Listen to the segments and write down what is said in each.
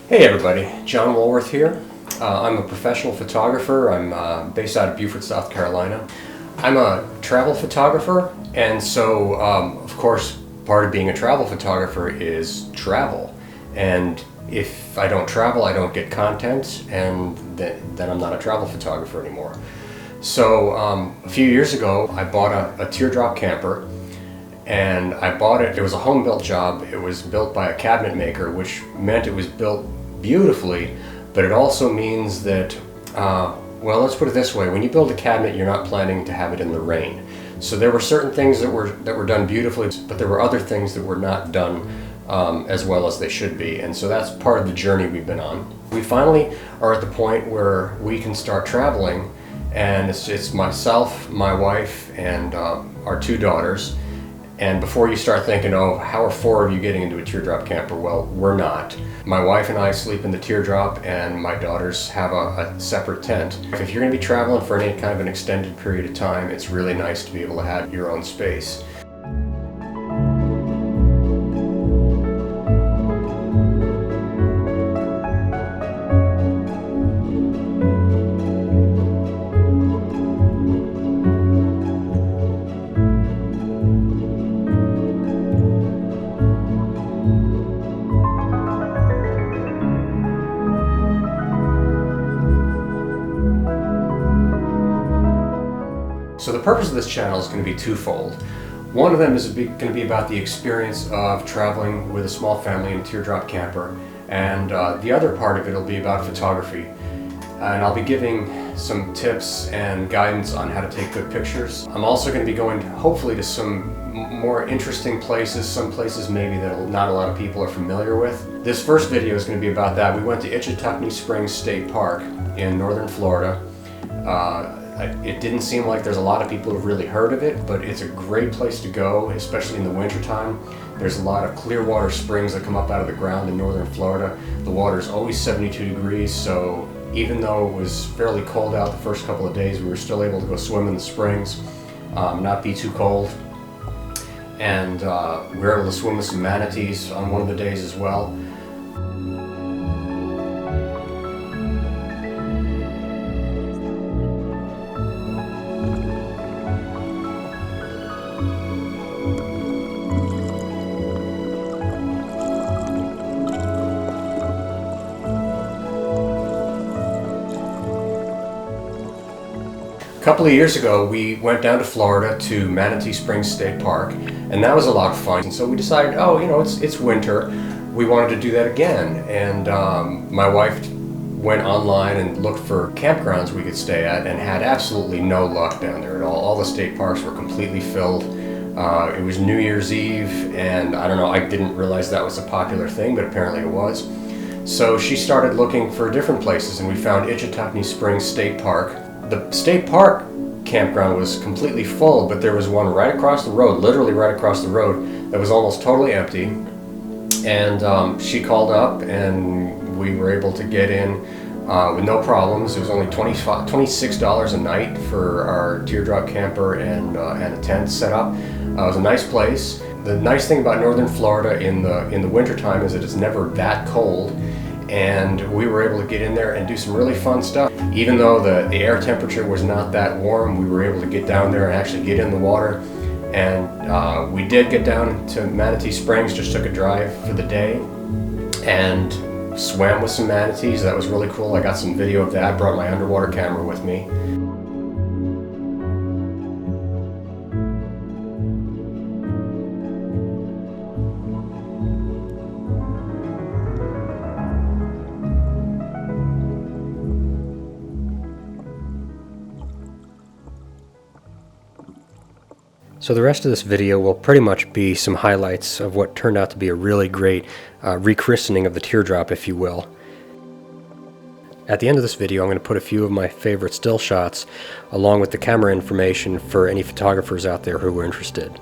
Hey everybody, John Woolworth here. I'm a professional photographer. I'm based out of Beaufort, South Carolina. I'm a travel photographer, and so of course part of being a travel photographer is travel. And if I don't travel, I don't get content, and then I'm not a travel photographer anymore. So a few years ago I bought a teardrop camper, and I bought it. It was a home-built job. It was built by a cabinet maker, which meant it was built beautifully, but it also means that, well, let's put it this way: when you build a cabinet, you're not planning to have it in the rain. So there were certain things that were done beautifully, but there were other things that were not done as well as they should be, and so that's part of the journey we've been on. We finally are at the point where we can start traveling, and it's myself, my wife, and our two daughters. And before you start thinking, oh, how are four of you getting into a teardrop camper? Well, we're not. My wife and I sleep in the teardrop, and my daughters have a separate tent. If you're going to be traveling for any kind of an extended period of time, it's really nice to be able to have your own space. So the purpose of this channel is going to be twofold. One of them is going to be about the experience of traveling with a small family in a teardrop camper, and the other part of it will be about photography. And I'll be giving some tips and guidance on how to take good pictures. I'm also going to be going, hopefully, to some more interesting places, some places maybe that not a lot of people are familiar with. This first video is going to be about that. We went to Ichetucknee Springs State Park in northern Florida. It didn't seem like there's a lot of people who've really heard of it, but it's a great place to go, especially in the wintertime. There's a lot of clear water springs that come up out of the ground in northern Florida. The water's always 72 degrees, so even though it was fairly cold out the first couple of days, we were still able to go swim in the springs, not be too cold. And we were able to swim with some manatees on one of the days as well. A couple of years ago, we went down to Florida to Manatee Springs State Park, and that was a lot of fun. And so we decided, oh, you know, it's winter. We wanted to do that again. And my wife went online and looked for campgrounds we could stay at, and had absolutely no luck down there at all. All the state parks were completely filled. It was New Year's Eve, and I don't know, I didn't realize that was a popular thing, but apparently it was. So she started looking for different places, and we found Ichetucknee Springs State Park. The state park campground was completely full, but there was one right across the road, literally right across the road, that was almost totally empty. And she called up, and we were able to get in with no problems. It was only $26 a night for our teardrop camper and a tent set up. It was a nice place. The nice thing about northern Florida in the wintertime is that it's never that cold. And we were able to get in there and do some really fun stuff. Even though the air temperature was not that warm, we were able to get down there and actually get in the water. And we did get down to Manatee Springs, just took a drive for the day, and swam with some manatees. That was really cool. I got some video of that, brought my underwater camera with me. So the rest of this video will pretty much be some highlights of what turned out to be a really great rechristening of the teardrop, if you will. At the end of this video, I'm going to put a few of my favorite still shots along with the camera information for any photographers out there who are interested.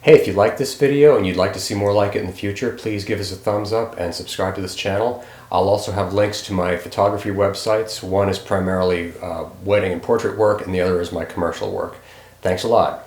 Hey, if you like this video and you'd like to see more like it in the future, please give us a thumbs up and subscribe to this channel. I'll also have links to my photography websites. One is primarily wedding and portrait work, and the other is my commercial work. Thanks a lot.